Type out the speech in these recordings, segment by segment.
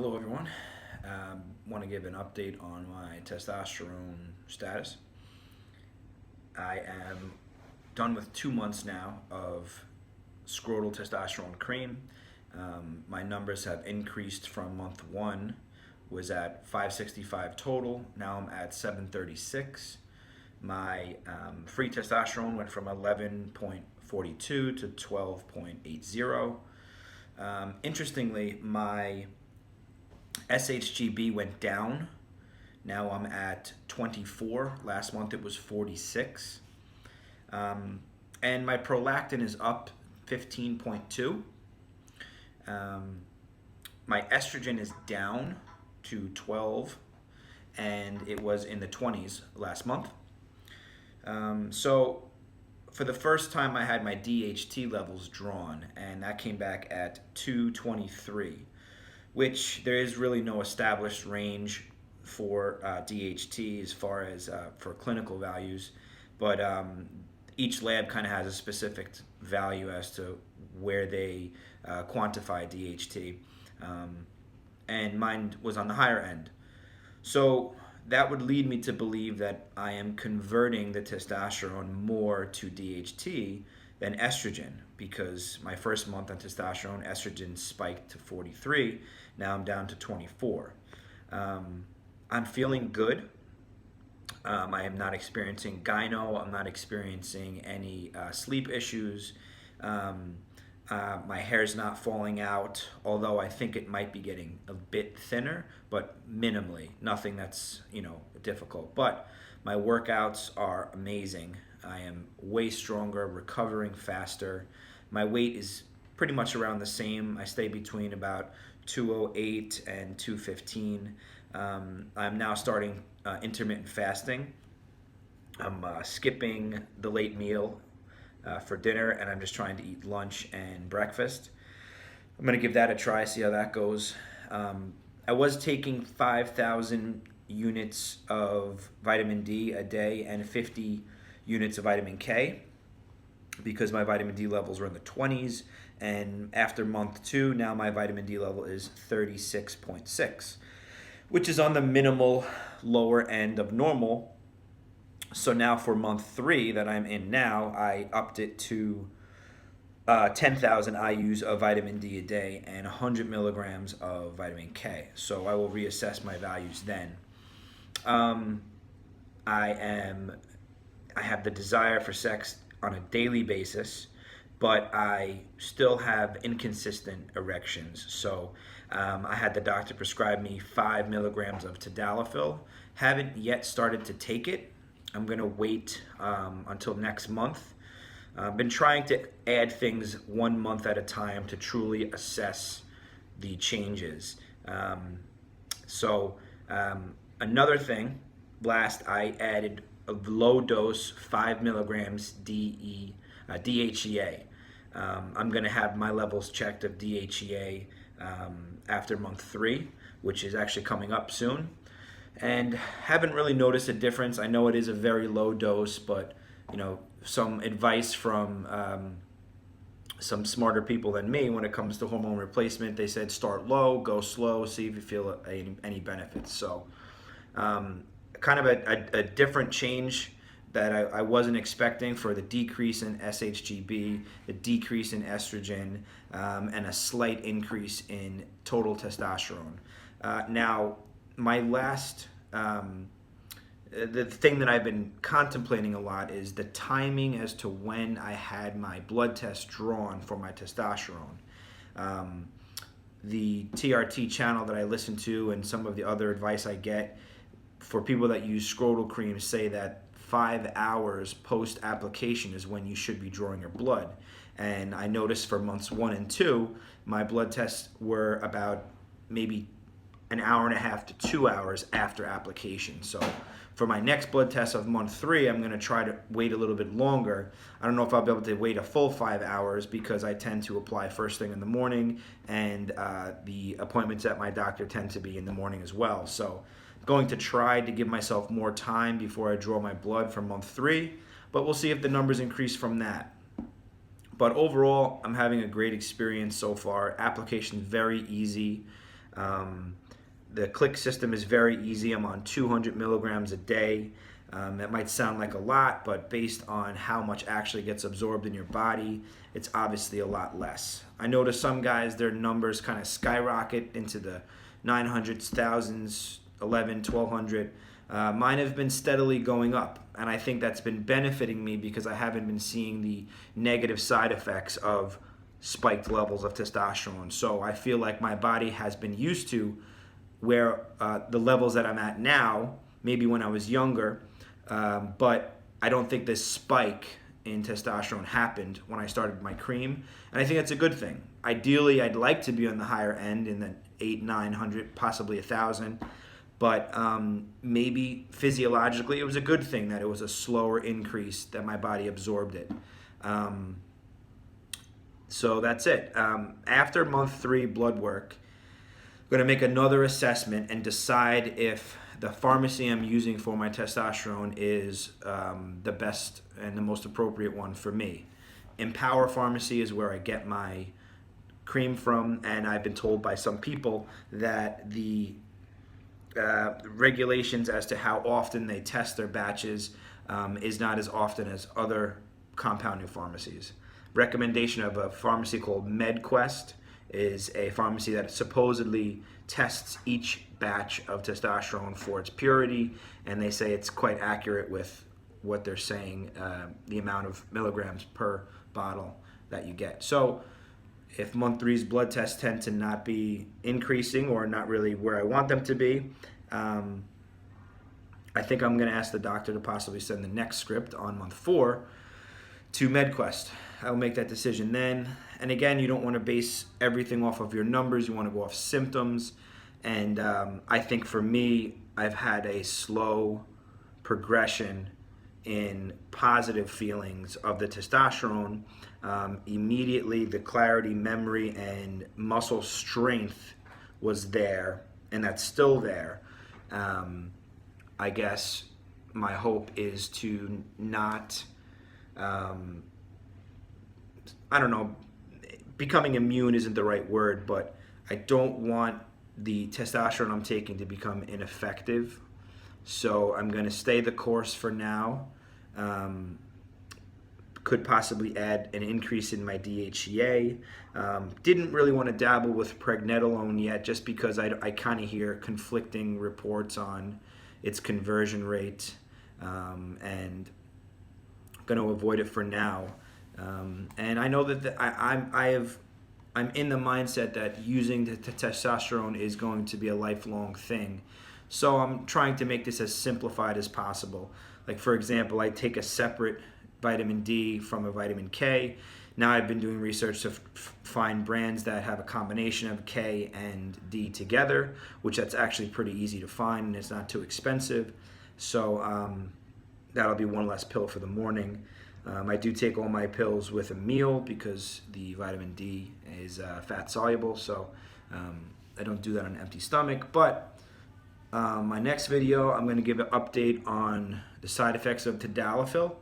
Hello, everyone. Want to give an update on my testosterone status. I am done with 2 months now of scrotal testosterone cream. My numbers have increased from month one, was at 565 total. Now I'm at 736. My free testosterone went from 11.42 to 12.80. Interestingly, my SHGB went down. Now I'm at 24. Last month it was 46. And my prolactin is up 15.2. My estrogen is down to 12, and it was in the 20s last month. So for the first time, I had my DHT levels drawn, and that came back at 223, which there is really no established range for DHT as far as for clinical values, but each lab kind of has a specific value as to where they quantify DHT, and mine was on the higher end. So that would lead me to believe that I am converting the testosterone more to DHT than estrogen, because my first month on testosterone, estrogen spiked to 43. Now I'm down to 24. I'm feeling good. I am not experiencing gyno. I'm not experiencing any sleep issues. My hair's not falling out, although I think it might be getting a bit thinner, but minimally. Nothing that's, difficult. But my workouts are amazing. I am way stronger, recovering faster. My weight is pretty much around the same. I stay between about 208 and 215. I'm now starting intermittent fasting. I'm skipping the late meal for dinner, and I'm just trying to eat lunch and breakfast. I'm going to give that a try, see how that goes. I was taking 5,000 units of vitamin D a day and 50 units of vitamin K because my vitamin D levels were in the 20s, and after month 2, now my vitamin D level is 36.6, which is on the minimal lower end of normal. So now for month 3 that I'm in now, I upped it to 10,000 IUs of vitamin D a day and 100 milligrams of vitamin K. So I will reassess my values then. I have the desire for sex on a daily basis, but I still have inconsistent erections. So I had the doctor prescribe me 5 milligrams of tadalafil. Haven't yet started to take it. I'm going to wait until next month. I've been trying to add things 1 month at a time to truly assess the changes. Another thing, I added a low dose 5 milligrams DHEA. I'm going to have my levels checked of DHEA after month 3, which is actually coming up soon. And haven't really noticed a difference. I know it is a very low dose, but some advice from some smarter people than me when it comes to hormone replacement. They said start low, go slow, see if you feel any benefits. So kind of a different change that I wasn't expecting for the decrease in SHGB, the decrease in estrogen, and a slight increase in total testosterone. Now, my last, the thing that I've been contemplating a lot is the timing as to when I had my blood test drawn for my testosterone. The TRT channel that I listen to and some of the other advice I get for people that use scrotal cream say that 5 hours post application is when you should be drawing your blood. And I noticed for months 1 and 2, my blood tests were about maybe an hour and a half to 2 hours after application. So for my next blood test of month 3, I'm going to try to wait a little bit longer. I don't know if I'll be able to wait a full 5 hours because I tend to apply first thing in the morning, and the appointments at my doctor tend to be in the morning as well. So I'm going to try to give myself more time before I draw my blood for month 3, but we'll see if the numbers increase from that. But overall, I'm having a great experience so far. Application very easy. The click system is very easy. I'm on 200 milligrams a day. That might sound like a lot, but based on how much actually gets absorbed in your body, it's obviously a lot less. I notice some guys, their numbers kind of skyrocket into the 900s, thousands, 11, 1200. Mine have been steadily going up, and I think that's been benefiting me because I haven't been seeing the negative side effects of spiked levels of testosterone. So I feel like my body has been used to where the levels that I'm at now, maybe when I was younger, but I don't think this spike in testosterone happened when I started my cream, and I think that's a good thing. Ideally, I'd like to be on the higher end in the 800, 900, possibly 1,000, but maybe physiologically it was a good thing that it was a slower increase, that my body absorbed it. So that's it. After month 3 blood work, I'm going to make another assessment and decide if the pharmacy I'm using for my testosterone is the best and the most appropriate one for me. Empower Pharmacy is where I get my cream from, and I've been told by some people that the regulations as to how often they test their batches is not as often as other compounding pharmacies. Recommendation of a pharmacy called MedQuest is a pharmacy that supposedly tests each batch of testosterone for its purity, and they say it's quite accurate with what they're saying, the amount of milligrams per bottle that you get. So if month 3's blood tests tend to not be increasing or not really where I want them to be, I think I'm going to ask the doctor to possibly send the next script on month 4 to MedQuest. I'll make that decision then. And again, you don't want to base everything off of your numbers. You want to go off symptoms. And I think for me, I've had a slow progression in positive feelings of the testosterone. Immediately, the clarity, memory, and muscle strength was there, and that's still there. I guess my hope is to not, I don't know, becoming immune isn't the right word, but I don't want the testosterone I'm taking to become ineffective. So I'm going to stay the course for now. Could possibly add an increase in my DHEA. Didn't really want to dabble with pregnenolone yet, just because I kind of hear conflicting reports on its conversion rate, and going to avoid it for now. And I know that I'm in the mindset that using the testosterone is going to be a lifelong thing. So I'm trying to make this as simplified as possible. Like, for example, I take a separate vitamin D from a vitamin K. Now I've been doing research to find brands that have a combination of K and D together, which that's actually pretty easy to find and it's not too expensive. So that'll be one less pill for the morning. I do take all my pills with a meal because the vitamin D is fat soluble, so I don't do that on an empty stomach. But my next video, I'm going to give an update on the side effects of tadalafil.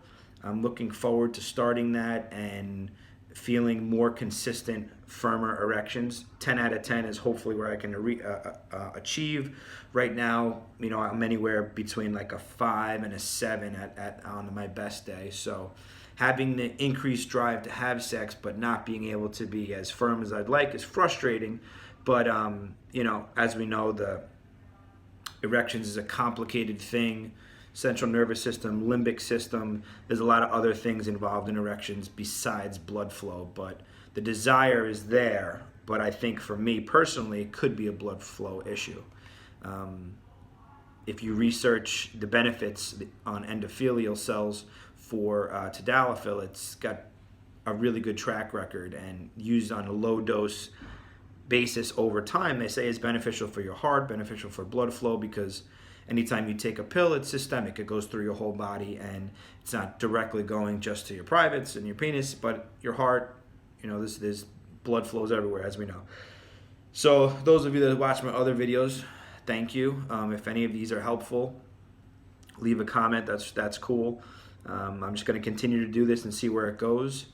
I'm looking forward to starting that and feeling more consistent, firmer erections. 10 out of 10 is hopefully where I can achieve. Right now, you know, I'm anywhere between like a 5 and a 7 on my best day. So having the increased drive to have sex but not being able to be as firm as I'd like is frustrating. But, you know, as we know, the erections is a complicated thing. Central nervous system, limbic system. There's a lot of other things involved in erections besides blood flow, but the desire is there. But I think for me personally, it could be a blood flow issue. If you research the benefits on endothelial cells for tadalafil, it's got a really good track record, and used on a low dose basis over time, they say is beneficial for your heart, beneficial for blood flow, because anytime you take a pill, it's systemic. It goes through your whole body, and it's not directly going just to your privates and your penis, but your heart. You know, there's blood flows everywhere, as we know. So those of you that watch my other videos, thank you. If any of these are helpful, leave a comment. That's cool. I'm just going to continue to do this and see where it goes.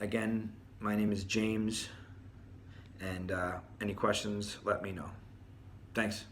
Again, my name is James, And any questions, let me know. Thanks.